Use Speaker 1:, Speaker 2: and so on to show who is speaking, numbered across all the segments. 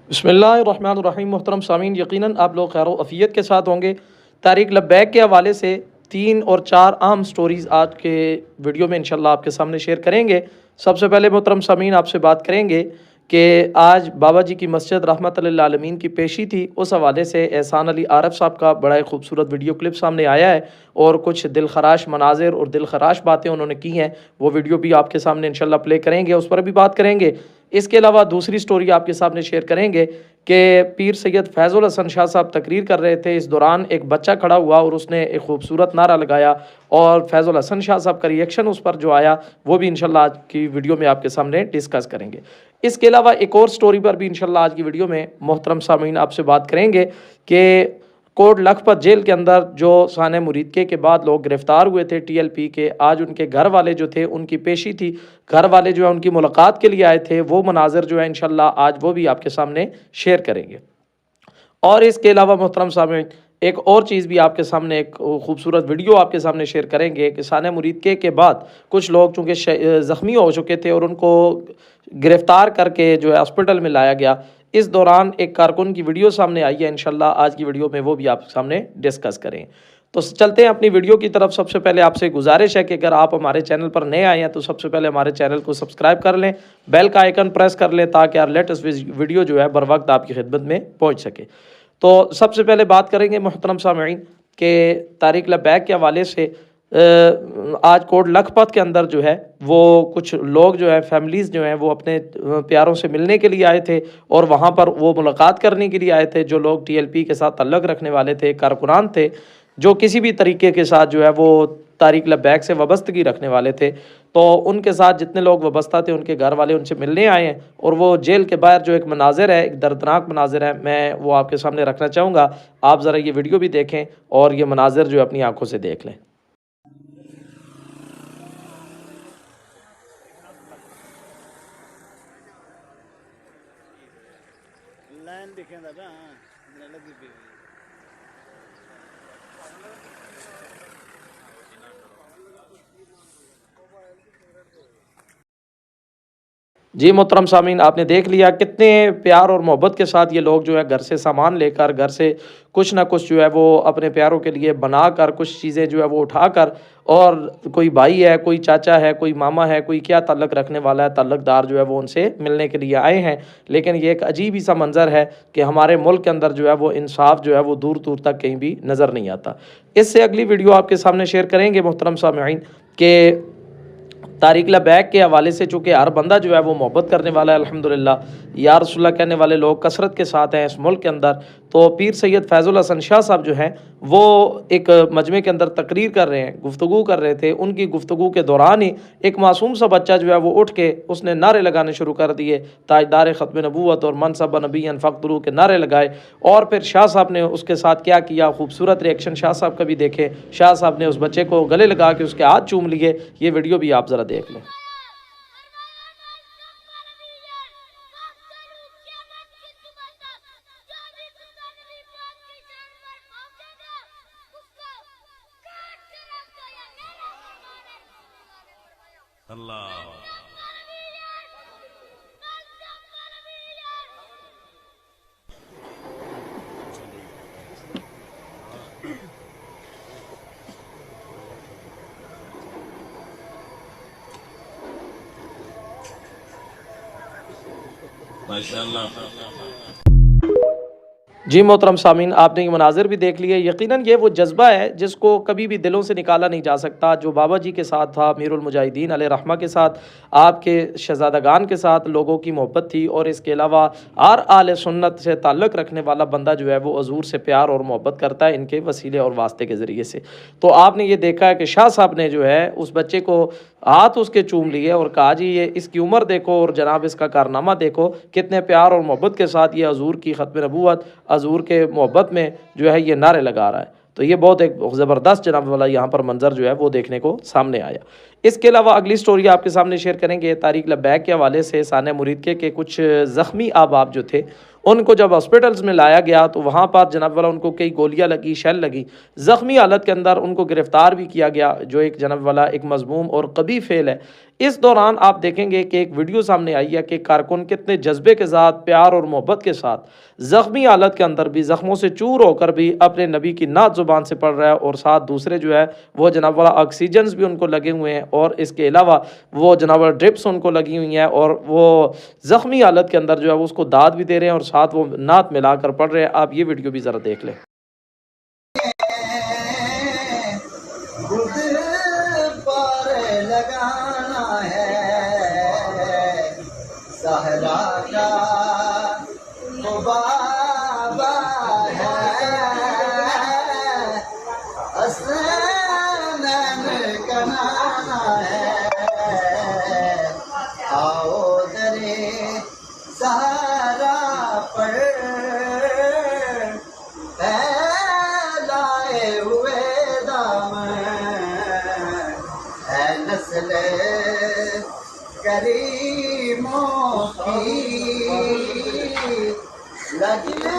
Speaker 1: बिस्मिल्लाहिर्रहमानिर्रहीम। मोहतरम सामीन, यकीनन आप लोग खैर अफ़ियत के साथ होंगे। तारीख़ लब्बैक के हवाले से 3 और 4 अहम स्टोरीज़ आज के वीडियो में इंशाल्लाह आपके सामने शेयर करेंगे। सबसे पहले मोहतरम सामीन आपसे बात करेंगे कि आज बाबा जी की मस्जिद रहमतुल लिल आलमीन की पेशी थी। उस हवाले से एहसान अली आरफ साहब का बड़ा ही खूबसूरत वीडियो क्लिप सामने आया है और कुछ दिल खराश मनाजिर और दिल खराश बातें उन्होंने की हैं। वो वीडियो भी आपके सामने इंशाल्लाह प्ले करेंगे, उस पर भी बात करेंगे। इसके अलावा दूसरी स्टोरी आपके सामने शेयर करेंगे कि पीर सैयद फैज़ुल हसन शाह साहब तकरीर कर रहे थे। इस दौरान एक बच्चा खड़ा हुआ और उसने एक खूबसूरत नारा लगाया और फैज़ुल हसन शाह साहब का रिएक्शन उस पर जो आया वो भी इंशाल्लाह आज की वीडियो में आपके सामने डिस्कस करेंगे। इसके अलावा एक और स्टोरी पर भी इंशाल्लाह आज की वीडियो में मोहतरम सामीन आपसे बात करेंगे कि कोट लखपत जेल के अंदर जो साने मुरीदके के बाद लोग गिरफ़्तार हुए थे टीएलपी के, आज उनके घर वाले जो थे उनकी पेशी थी। घर वाले जो है उनकी मुलाकात के लिए आए थे। वो मनाज़िर जो है इंशाल्लाह आज वो भी आपके सामने शेयर करेंगे। और इसके अलावा मोहतरम सामीन एक और चीज़ भी आपके सामने, एक खूबसूरत वीडियो आपके सामने शेयर करेंगे कि साने मुरीदके के बाद कुछ लोग चूँकि ज़ख्मी हो चुके थे और उनको गिरफ़्तार करके जो है हॉस्पिटल में लाया गया। इस दौरान एक कारकुन की वीडियो सामने आई है, इंशाल्लाह आज की वीडियो में वो भी आपके सामने डिस्कस करें। तो चलते हैं अपनी वीडियो की तरफ। सबसे पहले आपसे गुजारिश है कि अगर आप हमारे चैनल पर नए आए हैं तो सबसे पहले हमारे चैनल को सब्सक्राइब कर लें, बेल का आइकन प्रेस कर लें ताकि हर लेटेस्ट वीडियो जो है बर वक्त आपकी खिदमत में पहुँच सके। तो सबसे पहले बात करेंगे मोहतरम सामीन के तारीख़ लब्बैक के हवाले से। आज कोट लखपत के अंदर जो है वो कुछ लोग जो है फैमिलीज़ जो हैं वो अपने प्यारों से मिलने के लिए आए थे और वहाँ पर वो मुलाकात करने के लिए आए थे। जो लोग टीएलपी के साथ तल्लुक़ रखने वाले थे, कारकुनान थे जो किसी भी तरीके के साथ जो है वो तारीख़ लब्बैक से वाबस्तगी रखने वाले थे, तो उनके साथ जितने लोग वाबस्ता थे उनके घर वाले उनसे मिलने आए हैं। और वो जेल के बाहर जो एक मनाज़िर है, एक दर्दनाक मनाज़िर है, मैं वो आपके सामने रखना चाहूँगा। आप ज़रा ये वीडियो भी देखें और ये मनाज़िर जो है अपनी आँखों से देख लें।
Speaker 2: लाइन देखें दादा, हाँ लगी भी
Speaker 1: जी मोहतरम सामीन, आपने देख लिया कितने प्यार और मोहब्बत के साथ ये लोग जो है घर से सामान लेकर, घर से कुछ ना कुछ जो है वो अपने प्यारों के लिए बनाकर, कुछ चीज़ें जो है वो उठाकर, और कोई भाई है, कोई चाचा है, कोई मामा है, कोई क्या ताल्लुक़ रखने वाला है, ताल्लुक़दार जो है वो उनसे मिलने के लिए आए हैं। लेकिन ये एक अजीब ही सा मंज़र है कि हमारे मुल्क के अंदर जो है वो इंसाफ जो है वो दूर दूर तक कहीं भी नज़र नहीं आता। इससे अगली वीडियो आपके सामने शेयर करेंगे मोहतरम सामीन के तारीख़ लब्बैक के हवाले से। चूँकि हर बंदा जो है वो मोहब्बत करने वाला है, अल्हम्दुलिल्लाह या रसूलुल्लाह कहने वाले लोग कसरत के साथ हैं इस मुल्क के अंदर। तो पीर सैयद फैज़ुल हसन शाह साहब जो हैं वो एक मजमे के अंदर तकरीर कर रहे हैं, गुफ्तगू कर रहे थे। उनकी गुफ्तगू के दौरान ही एक मासूम सा बच्चा जो है वो उठ के उसने नारे लगाने शुरू कर दिए, ताजदार ख़त्म नबूवत और मनसब नबीयन फ़ख्तुरू के नारे लगाए। और फिर शाह साहब ने उसके साथ क्या किया, खूबसूरत रिएक्शन शाह साहब का भी देखें। शाह साहब ने उस बच्चे को गले लगा के उसके हाथ चूम लिए। ये वीडियो भी आप ज़रा देख लें।
Speaker 3: अल्लाह माशाअल्लाह।
Speaker 1: जी मोहतरम सामीन, आपने ये मनाज़िर भी देख लिए। यकीनन ये वो जज्बा है जिसको कभी भी दिलों से निकाला नहीं जा सकता, जो बाबा जी के साथ था, अमीरुल मुजाहिदीन अलैहि रहमा के साथ, आपके शहज़ादागान के साथ लोगों की मोहब्बत थी। और इसके अलावा हर आले सुन्नत से ताल्लुक़ रखने वाला बंदा जो है वो हज़ूर से प्यार और मोहब्बत करता है इनके वसीले और वास्ते के ज़रिए से। तो आपने ये देखा है कि शाह साहब ने जो है उस बच्चे को हाथ उसके चूम लिए और कहा जी ये इसकी उम्र देखो और जनाब इसका कारनामा देखो, कितने प्यार और मोहब्बत के साथ ये हज़ूर की ख़त्म नबूवत, हज़ूर के मोहब्बत में जो है ये नारे लगा रहा है। तो ये बहुत एक ज़बरदस्त जनाब वाला यहाँ पर मंज़र जो है वो देखने को सामने आया। इसके अलावा अगली स्टोरी आपके सामने शेयर करेंगे तारीख़ लब्बैक के हवाले से। साने मुरीदके के कुछ ज़ख्मी अहबाब जो थे उनको जब हॉस्पिटल्स में लाया गया तो वहाँ पर जनाब वाला उनको कई गोलियाँ लगी, शेल लगी। ज़ख्मी हालत के अंदर उनको गिरफ़्तार भी किया गया, जो एक जनाब वाला एक मज़मूम और कबीह फ़ेल है। इस दौरान आप देखेंगे कि एक वीडियो सामने आई है कि कारकुन कितने जज्बे के साथ, प्यार और मोहब्बत के साथ ज़ख्मी हालत के अंदर भी, ज़ख्मों से चूर होकर भी अपने नबी की नात ज़ुबान से पढ़ रहा है, और साथ दूसरे जो है वो जनाब वाला ऑक्सीजन्स भी उनको लगे हुए हैं, और इसके अलावा वो जनाब वाला ड्रिप्स उनको लगी हुई हैं, और वो ज़ख्मी हालत के अंदर जो है वो उसको दाद भी दे रहे हैं और साथ वो नात मिलाकर पढ़ रहे हैं। आप ये वीडियो भी ज़रा देख लें।
Speaker 4: खुद पर लगाना है सहरा का वो बाबा है हसनैन कनाना है आओ दरे सहारा पर फैलाए हुए नस्ल करीमों की लगे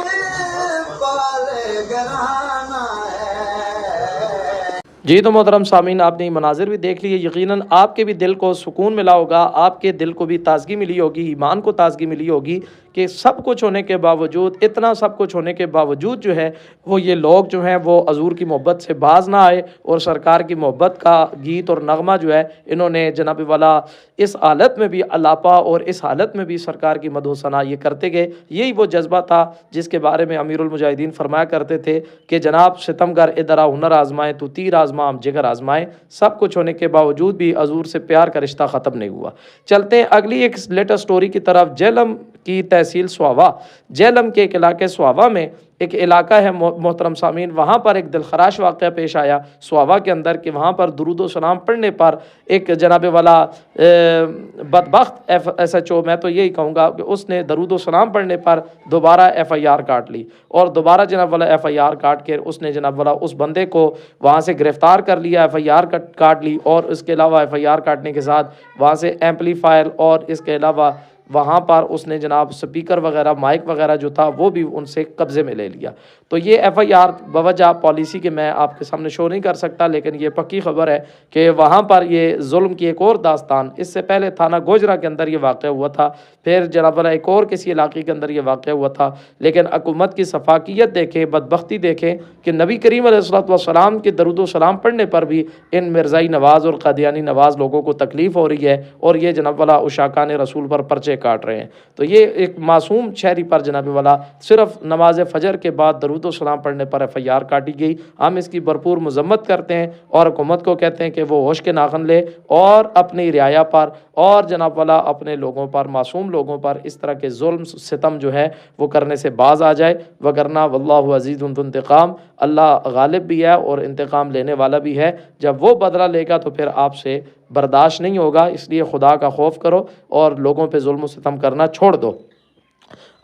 Speaker 4: पाल गराना है।
Speaker 1: जी तो मोहतरम सामीन, आपने ये मनाजिर भी देख लिए, यकीनन आपके भी दिल को सुकून मिला होगा, आपके दिल को भी ताजगी मिली होगी, ईमान को ताजगी मिली होगी कि सब कुछ होने के बावजूद, इतना सब कुछ होने के बावजूद जो है वो ये लोग जो हैं वो हजूर की मोहब्बत से बाज ना आए, और सरकार की मोहब्बत का गीत और नगमा जो है इन्होंने जनाब वाला इस हालत में भी अलापा, और इस हालत में भी सरकार की मदहो सना ये करते गए। यही वो जज्बा था जिसके बारे में अमीरुल मुजाहिदीन फरमाया करते थे कि जनाब सितमगर इधर आ हुनर आजमाए तो तीर आजमा हम जिगर आजमाए। सब कुछ होने के बावजूद भी हजूर से प्यार का रिश्ता ख़त्म नहीं हुआ। चलते हैं अगली एक लेटेस्ट स्टोरी की तरफ। जेलम की तहसील स्वावा, जेलम के एक इलाके स्वावा में एक इलाका है मोहतरम सामीन, वहाँ पर एक दिलखराश वाक़या पेश आया स्वावा के अंदर कि वहाँ पर दुरूद व सलाम पढ़ने पर एक जनाब वाला बदबख्त SHO, मैं तो यही कहूँगा कि उसने दरूद व सलाम पढ़ने पर दोबारा FIR काट ली, और दोबारा जनाब वाला FIR काट के उसने जनाब वाला उस बंदे को वहाँ से गिरफ़्तार कर लिया, FIR काट ली, और इसके अलावा FIR काटने के साथ वहाँ से एम्पलीफायर और इसके अलावा वहाँ पर उसने जनाब स्पीकर वगैरह, माइक वगैरह जो था वो भी उनसे कब्ज़े में ले लिया। तो ये FIR बवजह पॉलिसी के मैं आपके सामने शो नहीं कर सकता, लेकिन ये पक्की खबर है कि वहाँ पर ये जुल्म की एक और दास्तान, इससे पहले थाना गोजरा के अंदर ये वाक़या हुआ था, फिर जनाब वाला एक और किसी इलाके के अंदर ये वाक़या हुआ था। लेकिन हुकूमत की सफाकियत देखें, बदबख्ती देखें कि नबी करीम अलैहिस्सलाम के दरूद व सलाम पढ़ने पर भी इन मिर्ज़ाई नवाज़ और कादियानी नवाज़ लोगों को तकलीफ़ हो रही है, और ये जनाब वाला उशाकान रसूल पर पर्चे काट रहे हैं। तो ये एक मासूम शहरी पर जनाब वाला सिर्फ नमाज फ़जर के बाद दरूद व सलाम पढ़ने पर FIR काटी गई। हम इसकी भरपूर मजम्मत करते हैं और हुकूमत को कहते हैं कि वो होश के नाखन ले और अपनी रियाया पर और जनाब वाला अपने लोगों पर, मासूम लोगों पर इस तरह के जुल्म सितम जो है वो करने से बाज आ जाए, वगरना वल्लाहु अज़ीज़ुन ज़ु इंतकाम, अल्लाह गालिब भी है और इंतकाम लेने वाला भी है। जब वो बदला लेगा तो फिर आपसे बर्दाश्त नहीं होगा। इसलिए खुदा का खौफ करो और लोगों पे जुल्म सितम करना छोड़ दो।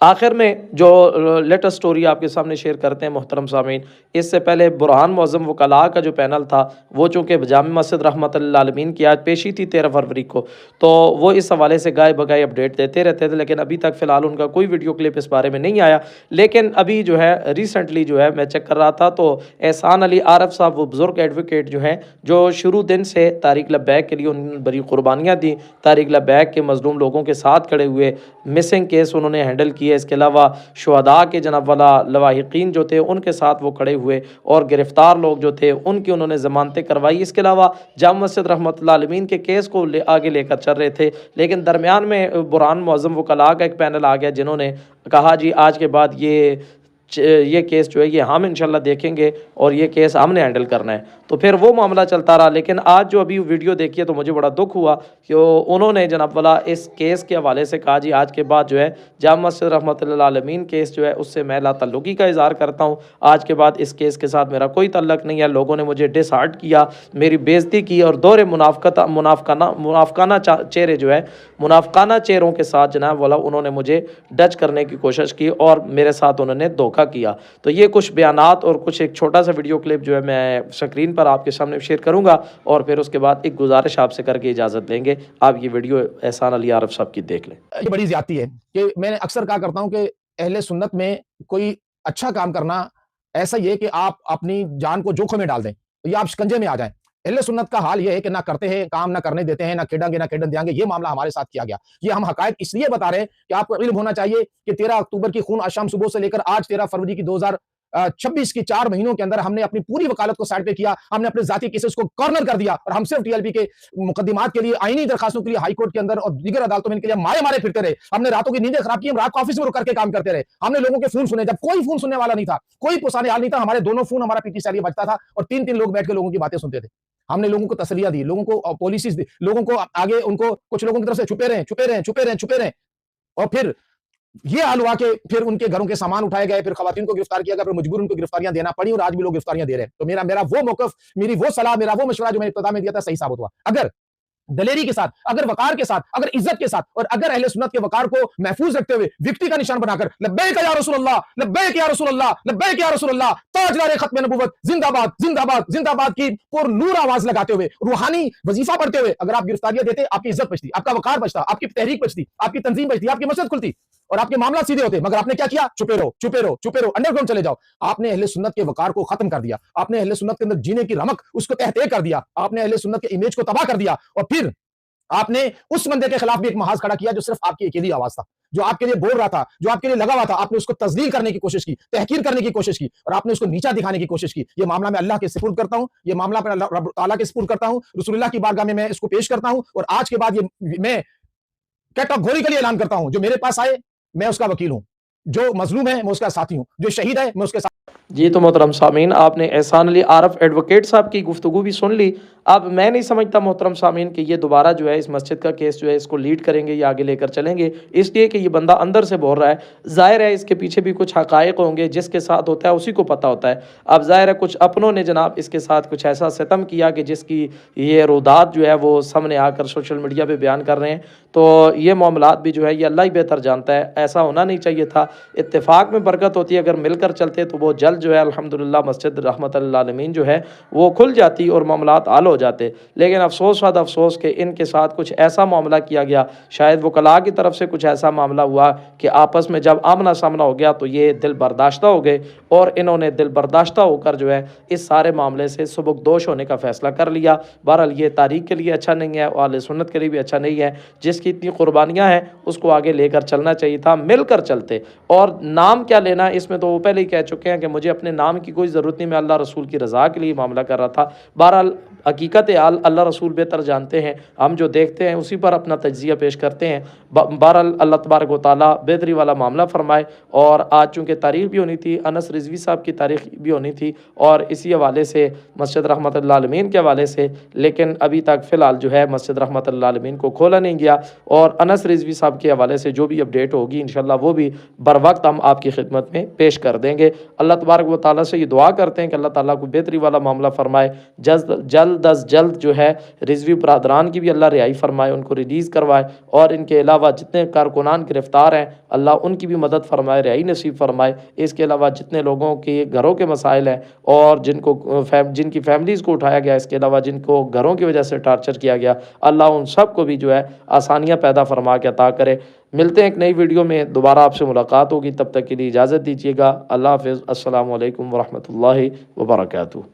Speaker 1: आखिर में जो लेटेस्ट स्टोरी आपके सामने शेयर करते हैं मोहतरम सामीन, इससे पहले बुरहान मुअज़्ज़म वकला का जो पैनल था वो चूँकि जामिया मस्जिद रहमतुल्लिल आलमीन की आज पेशी थी 13 फरवरी को, तो वो इस हवाले से गाय बगाए अपडेट देते रहते थे, लेकिन अभी तक फ़िलहाल उनका कोई वीडियो क्लिप इस बारे में नहीं आया। लेकिन अभी जो है रिसेंटली जो है मैं चेक कर रहा था तो एहसान अली आरफ साहब, वो बुज़ुर्ग एडवोकेट जो हैं, जो शुरू दिन से तारीक लब्बैक के लिए उन्होंने बड़ी कुर्बानियाँ दी, तारीक लब्बैक के मज़लूम लोगों के साथ खड़े हुए, मिसिंग केस उन्होंने हैंडल किए, इसके अलावा शुहदा के जनाब वाला लवाहिकीन जो थे उनके साथ वो खड़े हुए, और गिरफ़्तार लोग जो थे उनकी उन्होंने ज़मानतें करवाई। इसके अलावा जामिया मस्जिद रहमतुल्लाह अलमीन के केस को आगे लेकर चल रहे थे। लेकिन दरमियान में बुरहान मुअज़्ज़म वकला का एक पैनल आ गया जिन्होंने कहा जी आज के बाद ये केस जो है ये हम इंशाल्लाह देखेंगे और ये केस हमने हैंडल करना है। तो फिर वो मामला चलता रहा। लेकिन आज जो अभी वीडियो देखी है तो मुझे बड़ा दुख हुआ कि उन्होंने जनाब वाला इस केस के हवाले से कहा जी आज के बाद जो है जामिया मस्जिद रहमतुल्लाह आलमीन केस जो है उससे मैं लाताल्लुकी का इज़हार करता हूँ। आज के बाद इस केस के साथ मेरा कोई तल्लक नहीं है। लोगों ने मुझे डिसहार्ट किया, मेरी बेइज्जती की और दौरे मुनाफकाना चेहरे जो है मुनाफकाना चेहरों के साथ जनाब वाला उन्होंने मुझे डच करने की कोशिश की और मेरे साथ उन्होंने धोखा किया। तो ये कुछ बयानात और कुछ एक छोटा सा वीडियो क्लिप जो है मैं स्क्रीन पर आपके सामने शेयर करूंगा और फिर उसके बाद एक गुजारिश आपसे करके इजाज़त लेंगे। आप ये वीडियो एहसान अली आरफ साहब की देख लें।
Speaker 5: ये बड़ी ज्यादती है कि मैं अक्सर कहा करता हूं कि अहले सुन्नत में कोई अच्छा काम करना ऐसा ही है कि आप अपनी जान को जोखिम में डाल दें या आप शिकंजे में आ जाएं। अहले सुन्नत का हाल ये है कि ना करते हैं काम, ना करने देते हैं, ना खेडेंगे ना खेडन देंगे। ये मामला हमारे साथ किया गया। ये हम हकायक इसलिए बता रहे हैं कि आपको इल्म होना चाहिए कि 13 अक्टूबर की खून आशाम सुबह से लेकर आज 13 फरवरी की 2026 की 4 महीनों के अंदर हमने अपनी पूरी वकालत को साइड पे किया। हमने अपने जाती केसेस को कॉर्नर कर दिया और हम सिर्फ टीएलपी के मुकदमात के लिए, आईनी दरखास्तों के लिए हाई कोर्ट के अंदर और दीगर अदालतों में इनके लिए मारे मारे फिरते रहे। हमने रातों की नींदें खराब की, हम रात को ऑफिस में रुक करके काम करते रहे। हमने लोगों के फोन सुने, जब कोई फोन सुनने वाला नहीं था, कोई पुसाने हाल नहीं था। हमारे दोनों फोन हमारा पीटी से बजता था और 3-3 लोग बैठ के लोगों की बातें सुनते थे। हमने लोगों को तसलियां दी, लोगों को पॉलिसीज दी, लोगों को आगे उनको कुछ लोगों की तरफ से छुपे रहे, छुपे रहे, छुपे रहे, छुपे रहे। और फिर ये हाल हुआ कि फिर उनके घरों के सामान उठाए गए, फिर खवातीन को गिरफ्तार किया गया, फिर मजबूर उनको गिरफ्तारियां देना पड़ी और आज भी लोग गिरफ्तारियां दे रहे हैं। तो मेरा वो मौकफ, मेरी वो सलाह, मेरा वो मशवरा जो मैंने इब्तिदा में दिया था सही साबित हुआ। अगर दलेरी के साथ, अगर वकार के साथ, अगर इज्जत के साथ और अगर अहले सुन्नत के वकार को महफूज रखते हुए विक्टी का निशान बनाकर लब्बैक या रसूल अल्लाह, लब्बैक या रसूल अल्लाह, लब्बैक या रसूल अल्लाह, ताजदार खत्म नबुव्वत जिंदाबाद जिंदाबाद जिंदाबाद की पुरनूर आवाज लगाते हुए, रूहानी वजीफा पढ़ते हुए अगर आप गिरफ्तारियां देते, आपकी इज्जत बचती, आपका वकार बचता, आपकी तहरीक बचती, आपकी तंजीम बचती, आपकी मस्जिद खुलती और आपके मामला सीधे होते। मगर आपने क्या किया? छुपे रहो, छुपे रहो, छुपे रहो, अंडरग्राउंड चले जाओ। आपने अहले सुन्नत के वकार को खत्म कर दिया। आपने अहले सुन्नत के अंदर जीने की रमक उसको तहते कर दिया। आपने अहले सुन्नत के इमेज को तबाह कर दिया और फिर आपने उस बंदे के खिलाफ भी एक महाज खड़ा किया जो सिर्फ आपकी अकेली आवाज था, जो आपके लिए बोल रहा था, जो आपके लिए लगा हुआ था। आपने उसको तजलील करने की कोशिश की, तहकीर करने की कोशिश की और आपने उसको नीचा दिखाने की कोशिश की। ये मामला मैं अल्लाह के सुपुर्द करता हूं, ये मामला मैं अल्लाह रब ताला के सुपुर्द करता हूं, रसूलुल्लाह की बारगाह में मैं इसको पेश करता हूं और आज के बाद ये मैं कैटेगोरिकली के लिए ऐलान करता हूं, जो मेरे पास आए मैं उसका वकील हूं, जो मजलूम है मैं उसका साथी हूं, जो शहीद है मैं उसके साथ।
Speaker 1: जी तो मोहतरम सामीन, आपने एहसान अली आरफ एडवोकेट साहब की गुफ्तगू भी सुन ली। अब मैं नहीं समझता मोहतरम सामीन कि ये दोबारा जो है इस मस्जिद का केस जो है इसको लीड करेंगे या आगे लेकर चलेंगे, इसलिए कि ये बंदा अंदर से बोल रहा है। ज़ाहिर है इसके पीछे भी कुछ हक़ाइक़ होंगे, जिसके साथ होता है उसी को पता होता है। अब ज़ाहिर है कुछ अपनों ने जनाब इसके साथ कुछ ऐसा सितम किया कि जिसकी ये रोदात जो है वो सामने आकर सोशल मीडिया पर बयान कर रहे हैं। तो ये मामलात भी जो है ये अल्लाह ही बेहतर जानता है, ऐसा होना नहीं चाहिए था। इत्तेफाक में बरकत होती है, अगर मिलकर चलते तो वो जल्द जो है अल्हम्दुलिल्लाह मस्जिद रहमतुल लिल आलमीन जो है वो खुल जाती और मामलात हल हो जाते। लेकिन अफसोस वाद अफसोस के इनके साथ कुछ ऐसा मामला किया गया, शायद वकला की तरफ से कुछ ऐसा मामला हुआ कि आपस में जब आमना सामना हो गया तो ये दिल बर्दाश्ता हो गए और इन्होंने दिल बर्दाश्ता होकर जो है इस सारे मामले से सुबकदोश होने का फ़ैसला कर लिया। बहरहाल ये तारीख के लिए अच्छा नहीं है और अहले सुन्नत के लिए भी अच्छा नहीं है। जिसकी इतनी कुर्बानियाँ हैं उसको आगे लेकर चलना चाहिए था, मिलकर चलते। और नाम क्या लेना, इसमें तो वो पहले ही कह चुके हैं कि मुझे अपने नाम की कोई ज़रूरत नहीं, मैं अल्लाह रसूल की रज़ा के लिए मामला कर रहा था। बहरहाल हकीकत हाल अल्लाह रसूल बेहतर जानते हैं, हम जो देखते हैं उसी पर अपना तज्ज़िया पेश करते हैं। बहरहाल अल्लाह तबारक व तआला बेहतरी वाला मामला फरमाए। और आज चूँकि तारीख़ भी होनी थी, अनस रिजवी साहब की तारीख़ भी होनी थी और इसी हवाले से मस्जिद रहमतुल लिल आलमीन के हवाले से, लेकिन अभी तक फ़िलहाल जो है मस्जिद रहमतुल लिल आलमीन को खोला नहीं गया। और अनस रिजवी साहब के हवाले से जो भी अपडेट होगी इंशाअल्लाह वो भी बर वक्त हम आपकी खिदमत में पेश कर देंगे। अल्लाह तबारक व तआला से ये दुआ करते हैं कि अल्लाह ताला को बेहतरी वाला मामला फरमाए। जल्द अज जल्द जो है रिजवी बरादरान की भी अल्लाह रिहाई फरमाए, उनको रिलीज़ करवाए और इनके अलावा जितने कारकुनान गिरफ़्तार हैं अल्लाह उनकी भी मदद फरमाए, रिहाई नसीब फरमाए। इसके अलावा जितने लोगों के घरों के मसाइल हैं और जिनकी फैमिलीज़ को उठाया गया, इसके अलावा जिनको घरों की वजह से टार्चर किया गया, अल्लाह उन सब को भी जो है आसानियाँ पैदा फरमा के अता करे। मिलते हैं एक नई वीडियो में, दोबारा आपसे मुलाकात होगी, तब तक के लिए इजाज़त दीजिएगा। अल्लाह हाफ़िज़। अस्सलामु अलैकुम व रहमतुल्लाहि व बरकातुहू।